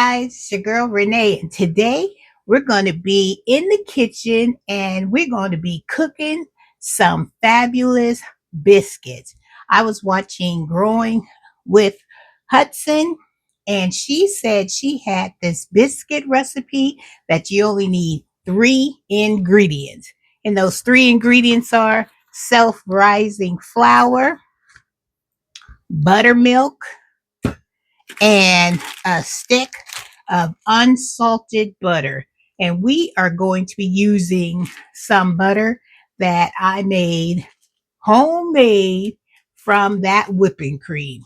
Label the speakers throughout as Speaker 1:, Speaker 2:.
Speaker 1: guys, it's your girl Renee, and today we're going to be in the kitchen and we're going to be cooking some fabulous biscuits. I was watching Growing with Hudson, and she said she had this biscuit recipe that you only need three ingredients, and those three ingredients are self-rising flour, buttermilk, and a stick of unsalted butter. And we are going to be using some butter that I made homemade from that whipping cream.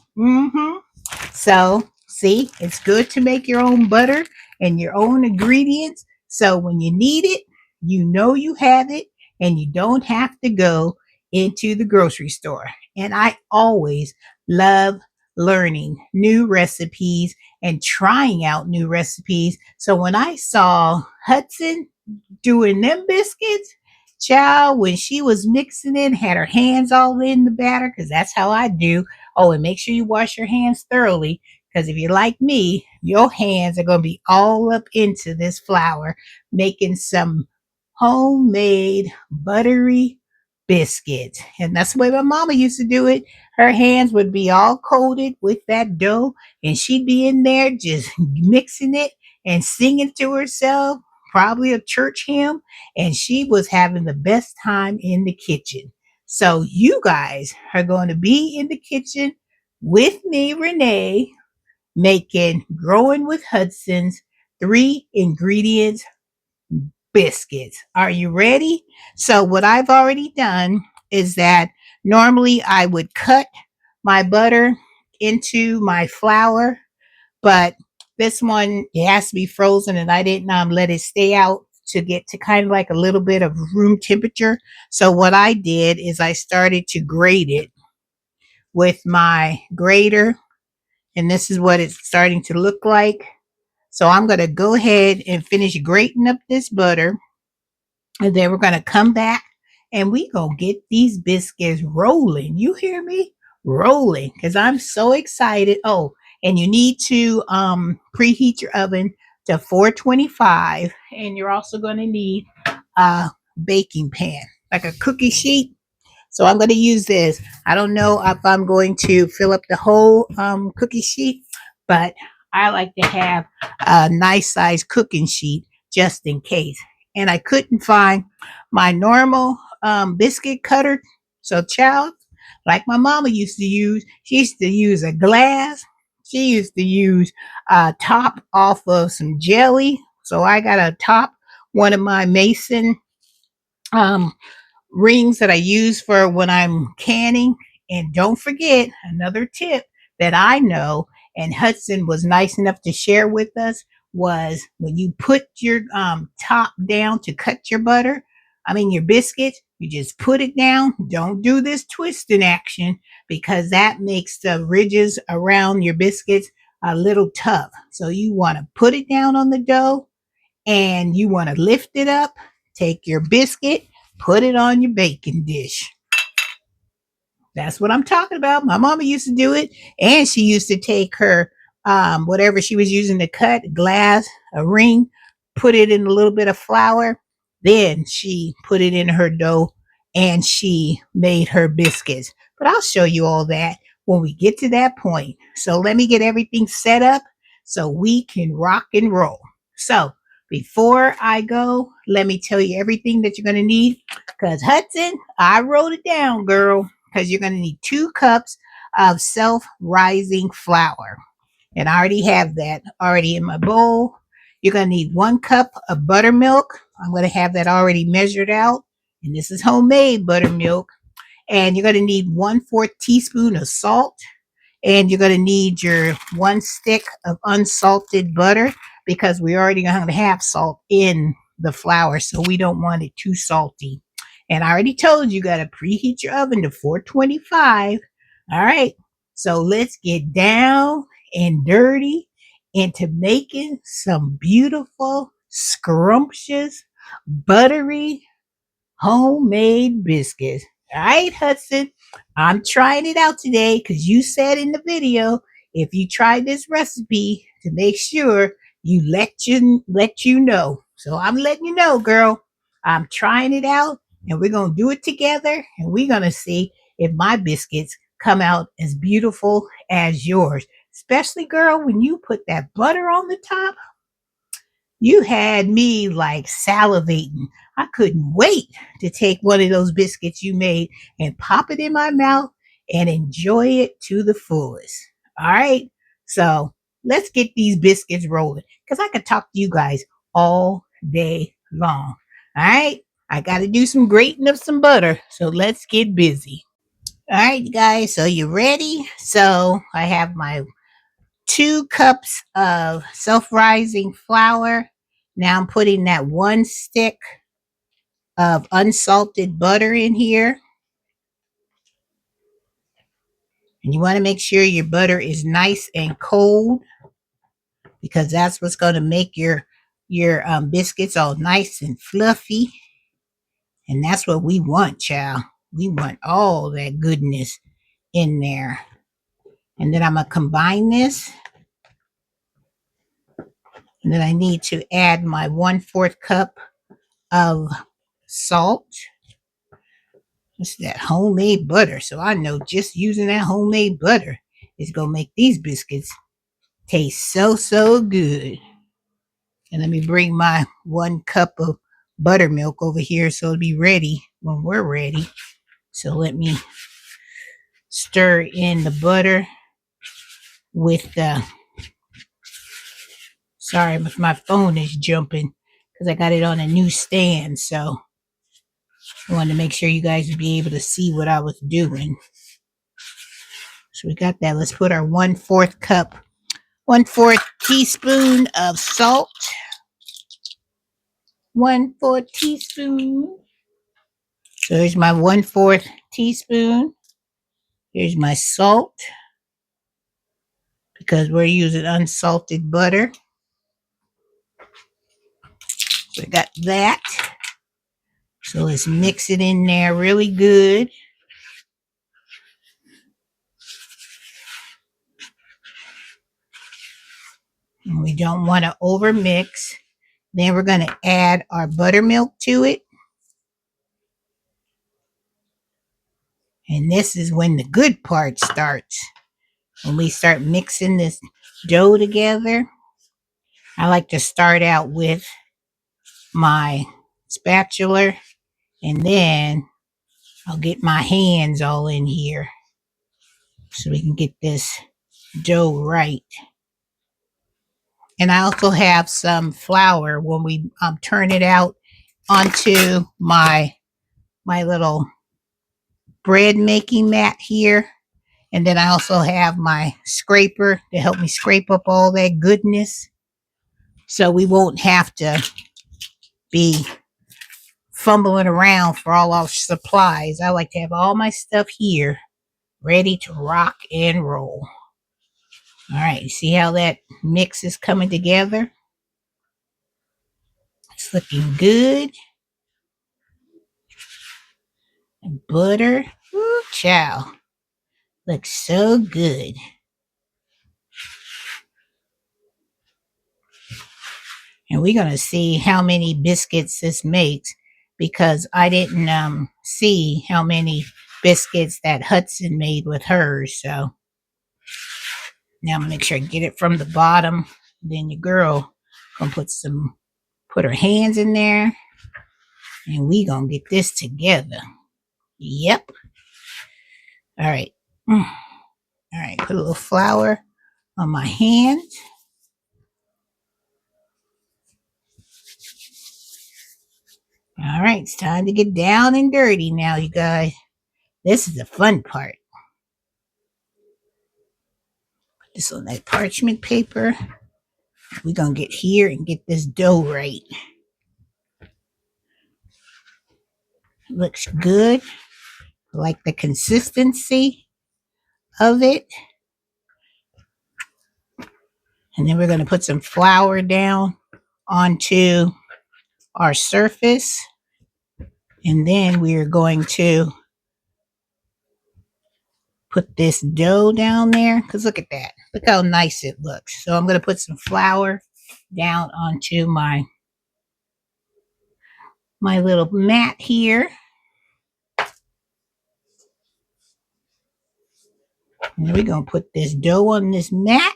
Speaker 1: So, see, it's good to make your own butter and your own ingredients. So, when you need it, you know you have it and you don't have to go into the grocery store. And I always love learning new recipes and trying out new recipes. So, when I saw Hudson doing them biscuits, child, when she was mixing it, had her hands all in the batter, because that's how I do. Oh, and make sure you wash your hands thoroughly, because if you're like me, your hands are going to be all up into this flour, making some homemade buttery biscuits. And that's the way my mama used to do it. Her hands would be all coated with that dough, and she'd be in there just mixing it and singing to herself, probably a church hymn, and she was having the best time in the kitchen. So you guys are going to be in the kitchen with me, Renee, making Growing with Hudson's three ingredients biscuits. Are you ready? So what I've already done is that normally I would cut my butter into my flour, but this one, it has to be frozen, and I didn't let it stay out to get to kind of like a little bit of room temperature. So what I did is I started to grate it with my grater, and this is what it's starting to look like. So I'm going to go ahead and finish grating up this butter, and then we're going to come back and we going to get these biscuits rolling. You hear me? Rolling, because I'm so excited. Oh, and you need to preheat your oven to 425, and you're also going to need a baking pan, like a cookie sheet. So I'm going to use this. I don't know if I'm going to fill up the whole cookie sheet, but I like to have a nice size cooking sheet just in case. And I couldn't find my normal biscuit cutter. So, child, like my mama used to use, she used to use a glass. She used to use a top off of some jelly. So I got a top, one of my mason um, rings that I use for when I'm canning. And don't forget another tip that I know, and Hudson was nice enough to share with us, was when you put your top down to cut your butter, your biscuits, you just put it down. Don't do this twisting action, because that makes the ridges around your biscuits a little tough. So you want to put it down on the dough, and you want to lift it up, take your biscuit, put it on your baking dish. That's what I'm talking about. My mama used to do it, and she used to take her whatever she was using to cut, glass, a ring, put it in a little bit of flour, then she put it in her dough, and she made her biscuits. But I'll show you all that when we get to that point. So let me get everything set up so we can rock and roll. So before I go, let me tell you everything that you're going to need, because Hudson, I wrote it down, girl, because you're going to need 2 cups of self-rising flour. And I already have that already in my bowl. You're going to need 1 cup of buttermilk. I'm going to have that already measured out. And this is homemade buttermilk. And you're going to need 1/4 teaspoon of salt. And you're going to need your 1 stick of unsalted butter, because we're already going to have salt in the flour, so we don't want it too salty. And I already told you, got to preheat your oven to 425. All right, so let's get down and dirty into making some beautiful, scrumptious, buttery, homemade biscuits. All right, Hudson, I'm trying it out today because you said in the video, if you try this recipe, to make sure let you know. So I'm letting you know, girl. I'm trying it out, and we're gonna do it together, and we're gonna see if my biscuits come out as beautiful as yours. Especially, girl, when you put that butter on the top, you had me like salivating. I couldn't wait to take one of those biscuits you made and pop it in my mouth and enjoy it to the fullest. All right. So let's get these biscuits rolling because I could talk to you guys all day long. All right. I got to do some grating of some butter. So let's get busy. All right, guys. So you ready? So I have my 2 cups of self-rising flour. Now I'm putting that 1 stick of unsalted butter in here. And you want to make sure your butter is nice and cold because that's what's going to make your biscuits all nice and fluffy. And that's what we want, child. We want all that goodness in there. And then I'm going to combine this. And then I need to add my 1/4 cup of salt. It's that homemade butter. So I know just using that homemade butter is going to make these biscuits taste so, so good. And let me bring my 1 cup of buttermilk over here so it'll be ready when we're ready. So let me stir in the butter with the... Sorry if my phone is jumping because I got it on a new stand. So I wanted to make sure you guys would be able to see what I was doing. So we got that. Let's put our 1/4 cup, 1/4 teaspoon of salt. 1/4 teaspoon. So here's my 1/4 teaspoon. Here's my salt because we're using unsalted butter. So I got that. So let's mix it in there really good. And we don't want to overmix. Then we're going to add our buttermilk to it. And this is when the good part starts. When we start mixing this dough together, I like to start out with my spatula and then I'll get my hands all in here so we can get this dough right. And I also have some flour when we turn it out onto my little bread making mat here. And then I also have my scraper to help me scrape up all that goodness. So we won't have to be fumbling around for all our supplies. I like to have all my stuff here ready to rock and roll. All right, you see how that mix is coming together? It's looking good. And butter, ooh, chow, looks so good. And we're going to see how many biscuits this makes because I didn't see how many biscuits that Hudson made with hers. So now I'm going to make sure I get it from the bottom. Then your girl going to put her hands in there. And we going to get this together. Yep. All right. All right. Put a little flour on my hands. All right. It's time to get down and dirty now, you guys. This is the fun part. Put this on that parchment paper. We're going to get here and get this dough right. Looks good. I like the consistency of it. And then we're going to put some flour down onto our surface. And then we're going to put this dough down there. Because look at that. Look how nice it looks. So I'm going to put some flour down onto my little mat here. And we're going to put this dough on this mat.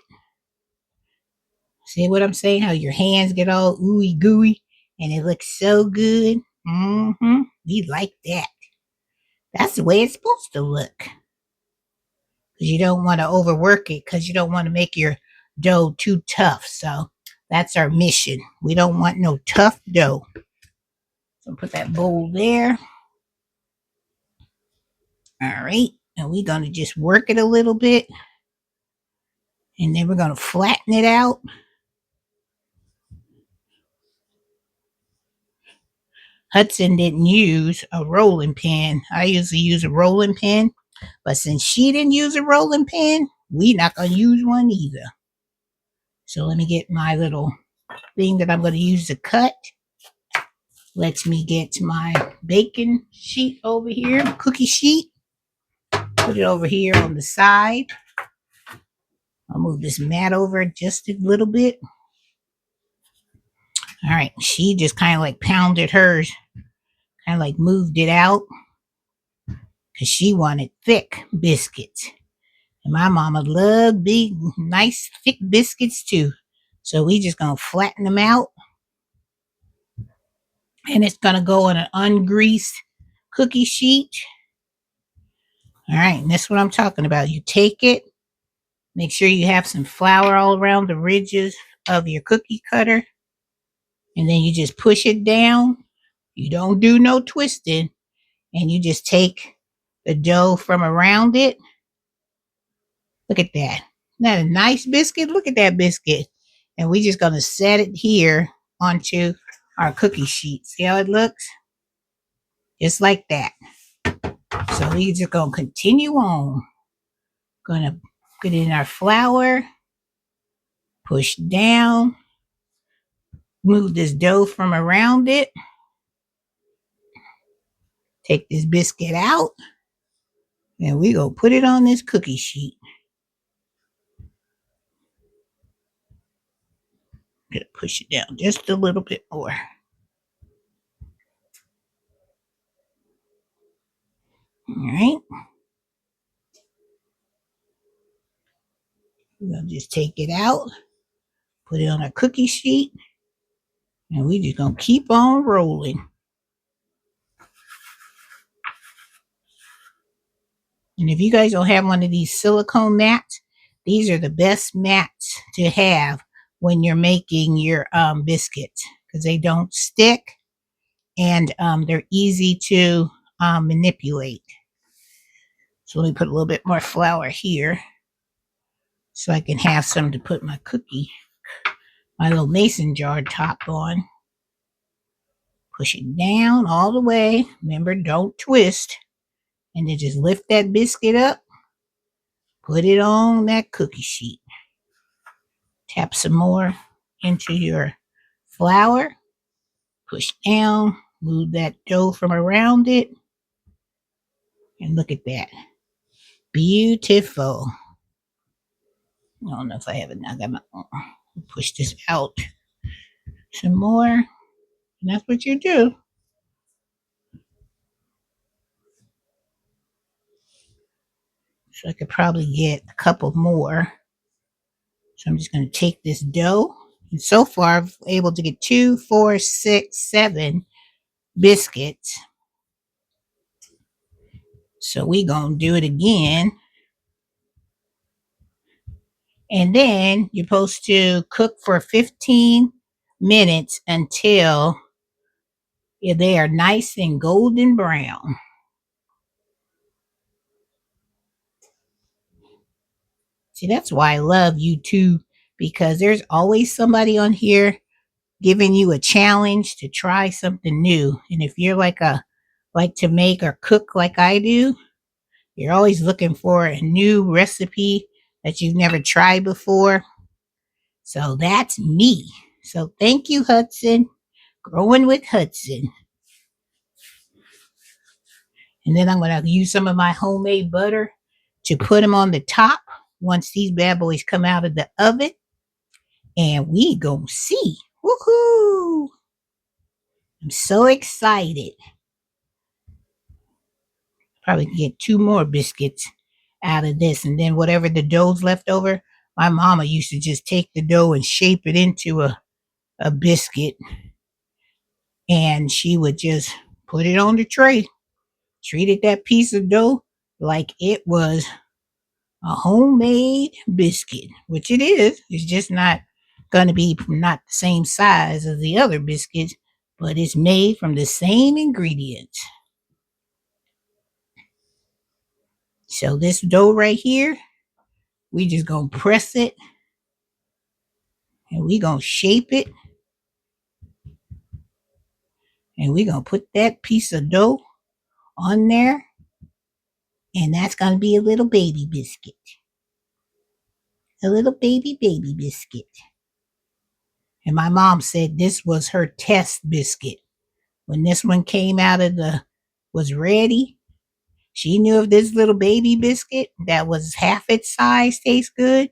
Speaker 1: See what I'm saying? How your hands get all ooey gooey and it looks so good. We like that. That's the way it's supposed to look. Because you don't want to overwork it because you don't want to make your dough too tough. So that's our mission. We don't want no tough dough. So put that bowl there. All right. And we're going to just work it a little bit. And then we're going to flatten it out. Hudson didn't use a rolling pin. I usually use a rolling pin. But since she didn't use a rolling pin, we're not going to use one either. So let me get my little thing that I'm going to use to cut. Lets me get my baking sheet over here, cookie sheet. Put it over here on the side. I'll move this mat over just a little bit. All right, she just kind of like pounded hers, kind of like moved it out because she wanted thick biscuits. And my mama loved big, nice, thick biscuits too. So we just gonna flatten them out. And it's gonna go on an ungreased cookie sheet. All right, and that's what I'm talking about. You take it, make sure you have some flour all around the ridges of your cookie cutter. And then you just push it down. You don't do no twisting. And you just take the dough from around it. Look at that. Isn't that a nice biscuit? Look at that biscuit. And we're just going to set it here onto our cookie sheet. See how it looks? Just like that. So we're just going to continue on. Going to put in our flour. Push down. Move this dough from around it. Take this biscuit out. And we're going to put it on this cookie sheet. Gonna push it down just a little bit more. All right. We're gonna just take it out, put it on a cookie sheet, and we just gonna keep on rolling. And if you guys don't have one of these silicone mats, these are the best mats to have when you're making your biscuits because they don't stick and they're easy to manipulate. So let me put a little bit more flour here so I can have some to put my little mason jar top on. Push it down all the way. Remember, don't twist. And then just lift that biscuit up. Put it on that cookie sheet. Tap some more into your flour. Push down. Move that dough from around it. And look at that. Beautiful. I don't know if I have it now. Push this out some more. And that's what you do. So I could probably get a couple more. So I'm just going to take this dough. And so far, I've been able to get 2, 4, 6, 7 biscuits. So we're going to do it again. And then you're supposed to cook for 15 minutes until they are nice and golden brown. See, that's why I love YouTube, because there's always somebody on here giving you a challenge to try something new. And if you're like to make or cook like I do, you're always looking for a new recipe that you've never tried before. So that's me. So thank you, Hudson. Growing with Hudson. And then I'm going to use some of my homemade butter to put them on the top once these bad boys come out of the oven. and we gonna see. Woohoo! I'm so excited. Probably get 2 more biscuits out of this, and then whatever the dough's left over, my mama used to just take the dough and shape it into a biscuit, and she would just put it on the tray, treated that piece of dough like it was a homemade biscuit, which it is. It's just not going to be not the same size as the other biscuits, but it's made from the same ingredients. So this dough right here, we just gonna press it and we gonna shape it, and we gonna put that piece of dough on there, and that's gonna be a little baby biscuit. A little baby biscuit. And my mom said this was her test biscuit. When this one came out of was ready, she knew if this little baby biscuit that was half its size tastes good,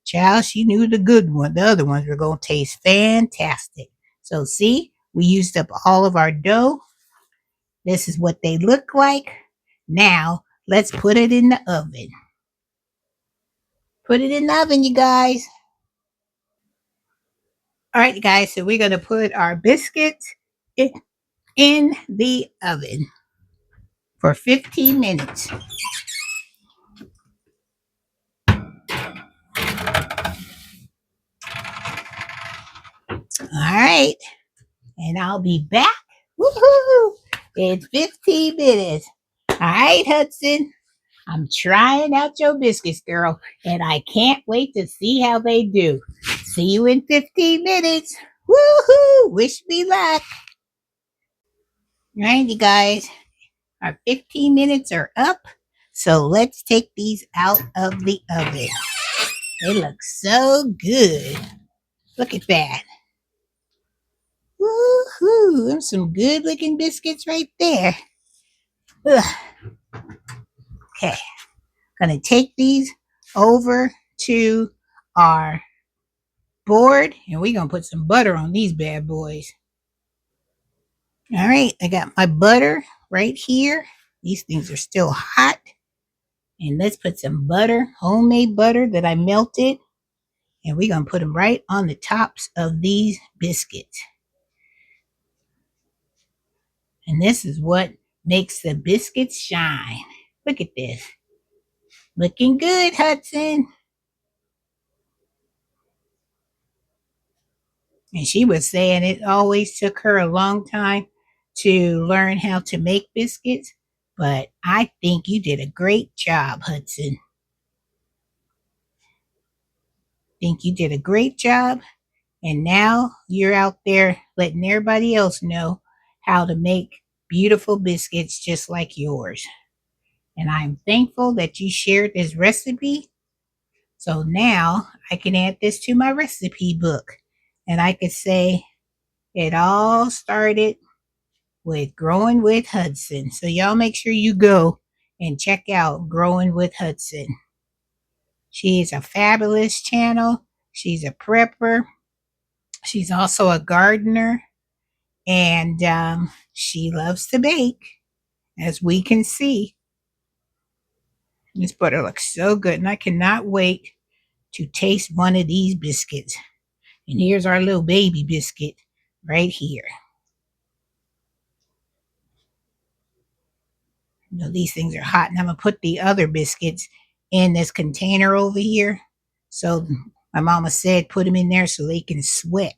Speaker 1: child, she knew the good one. The other ones were going to taste fantastic. So see, we used up all of our dough. This is what they look like. Now, let's put it in the oven. Put it in the oven, you guys. All right, guys, so we're going to put our biscuits in the oven for 15 minutes. All right, and I'll be back. Woohoo! In 15 minutes. All right, Hudson, I'm trying out your biscuits, girl, and I can't wait to see how they do. See you in 15 minutes. Woohoo! Wish me luck. All right, you guys, our 15 minutes are up, so let's take these out of the oven. They look so good. Look at that. Woohoo! There's some good looking biscuits right there. Ugh. Okay, gonna take these over to our board, and we're gonna put some butter on these bad boys. All right, I got my butter right here. These things are still hot. And let's put some butter, homemade butter that I melted, and we're gonna put them right on the tops of these biscuits. And this is what makes the biscuits shine. Look at this. Looking good, Hudson. And she was saying it always took her a long time to learn how to make biscuits, but I think you did a great job, Hudson. Think you did a great job, and now you're out there letting everybody else know how to make beautiful biscuits just like yours. And I'm thankful that you shared this recipe. So now I can add this to my recipe book, and I could say it all started with Growing with Hudson. So y'all make sure you go and check out Growing with Hudson. She's a fabulous channel. She's a prepper. She's also a gardener, and she loves to bake, as we can see. This butter looks so good, and I cannot wait to taste one of these biscuits. And here's our little baby biscuit right here. You know, these things are hot, and I'm going to put the other biscuits in this container over here. So my mama said put them in there so they can sweat,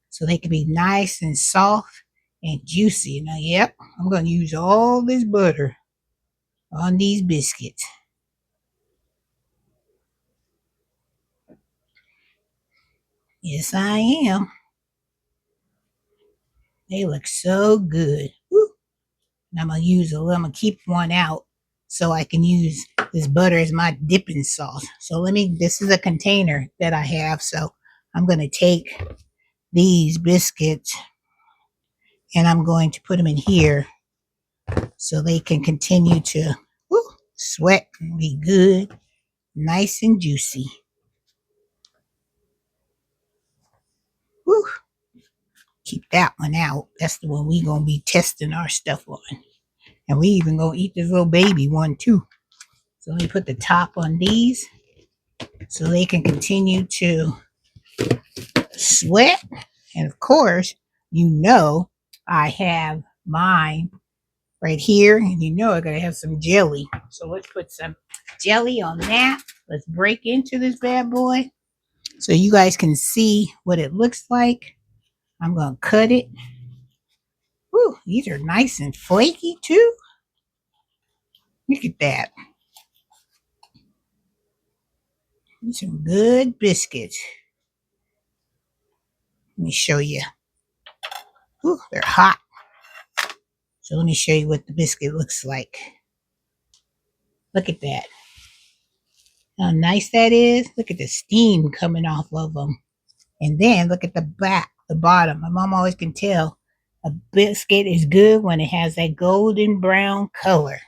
Speaker 1: so they can be nice and soft and juicy. Now, yep, I'm going to use all this butter on these biscuits. Yes, I am. They look so good. Woo. And I'm going to keep one out so I can use this butter as my dipping sauce. So this is a container that I have. So I'm going to take these biscuits and I'm going to put them in here so they can continue to sweat and be good, nice and juicy. keep that one out. That's the one we gonna be testing our stuff on. And we even gonna eat this little baby one too. So let me put the top on these so they can continue to sweat. And of course, I have mine right here, and I gotta have some jelly. So let's put some jelly on that. Let's break into this bad boy so you guys can see what it looks like. I'm gonna cut it. Woo, these are nice and flaky too. Look at that. Some good biscuits. Let me show you. Ooh, they're hot. So let me show you what the biscuit looks like. Look at that. How nice that is. Look at the steam coming off of them. And then look at the back, the bottom. My mom always can tell a biscuit is good when it has that golden brown color.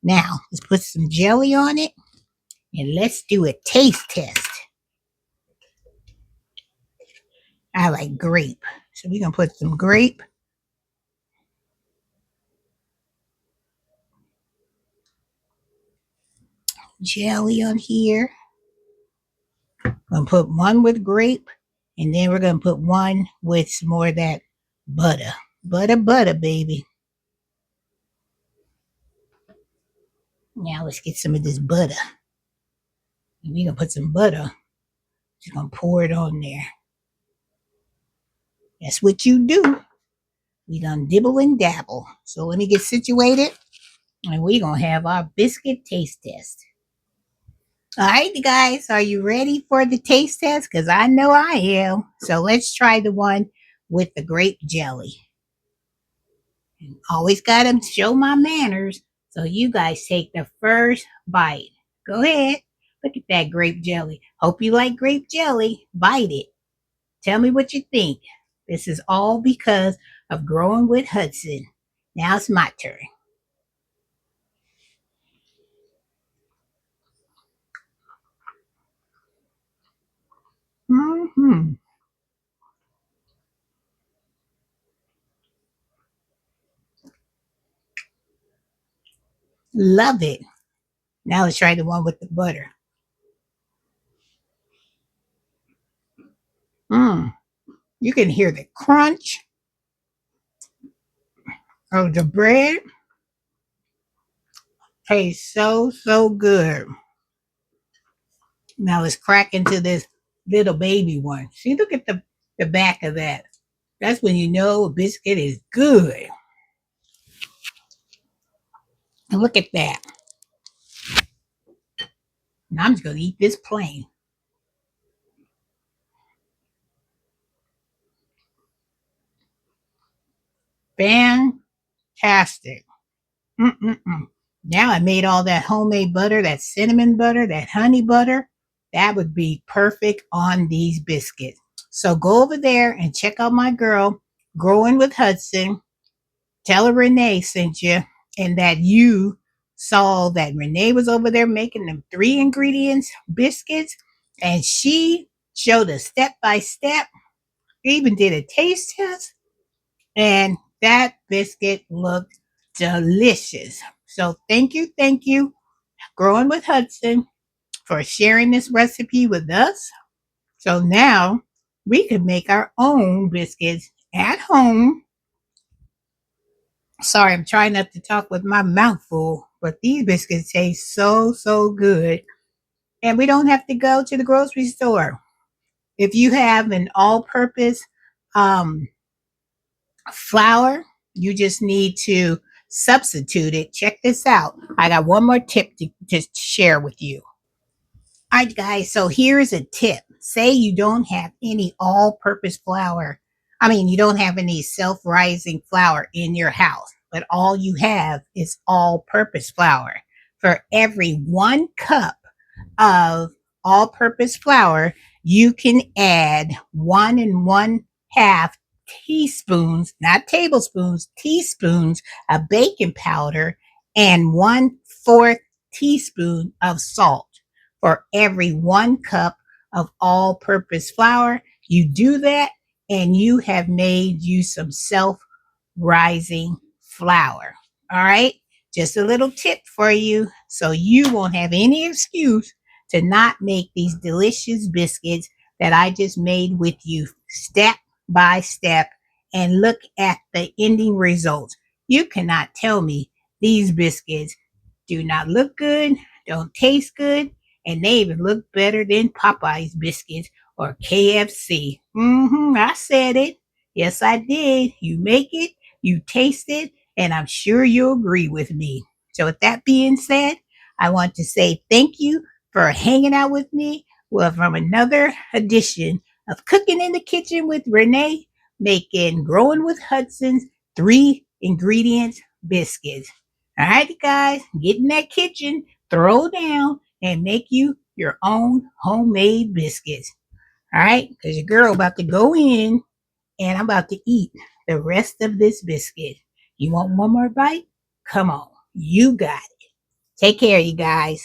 Speaker 1: Now, let's put some jelly on it and let's do a taste test. I like grape. So we're going to put some grape. Jelly on here. I'm going to put one with grape, and then we're going to put one with some more of that butter. Butter, baby. Now let's get some of this butter. And we're going to put some butter. Just going to pour it on there. That's what you do. We're going to dibble and dabble. So let me get situated, and we're going to have our biscuit taste test. All right, guys, are you ready for the taste test? Because I know I am. So let's try the one with the grape jelly. Always got to show my manners. So you guys take the first bite. Go ahead. Look at that grape jelly. Hope you like grape jelly. Bite it. Tell me what you think. This is all because of growing with Hudson. Now it's my turn. Mm-hmm. Love it. Now let's try the one with the butter. You can hear the crunch of the bread. Tastes so good. Now let's crack into this little baby one. See, look at the back of that. That's when you know a biscuit is good. And look at that. And I'm just going to eat this plain. Fantastic. Mm-mm-mm. Now I made all that homemade butter, that cinnamon butter, that honey butter. That would be perfect on these biscuits. So go over there and check out my girl, Growing with Hudson. Tell her Renee sent you, and that you saw that Renee was over there making them 3 ingredients biscuits, and she showed us step by step, even did a taste test, and that biscuit looked delicious. So thank you, Growing with Hudson, for sharing this recipe with us. So now we can make our own biscuits at home. Sorry, I'm trying not to talk with my mouth full, but these biscuits taste so good. And we don't have to go to the grocery store. If you have an all-purpose um, flour, you just need to substitute it. Check this out. I got one more tip to share with you. All right, guys, so here's a tip. Say you don't have any all-purpose flour. You don't have any self-rising flour in your house, but all you have is all-purpose flour. For every 1 cup of all-purpose flour, you can add 1 1/2 teaspoons, not tablespoons, teaspoons of baking powder and 1/4 teaspoon of salt for every 1 cup of all-purpose flour. You do that, and you have made you some self-rising flour. All right. Just a little tip for you so you won't have any excuse to not make these delicious biscuits that I just made with you step by step and look at the ending results. You cannot tell me these biscuits do not look good, don't taste good, and they even look better than Popeye's biscuits or KFC. I said it. Yes, I did. You make it, you taste it, and I'm sure you'll agree with me. So, with that being said, I want to say thank you for hanging out with me from another edition of Cooking in the Kitchen with Renee, making Growing with Hudson's 3 ingredients biscuits. All right, guys, get in that kitchen, throw down, and make you your own homemade biscuits. All right, because your girl about to go in and I'm about to eat the rest of this biscuit. You want one more bite? Come on, you got it. Take care, you guys.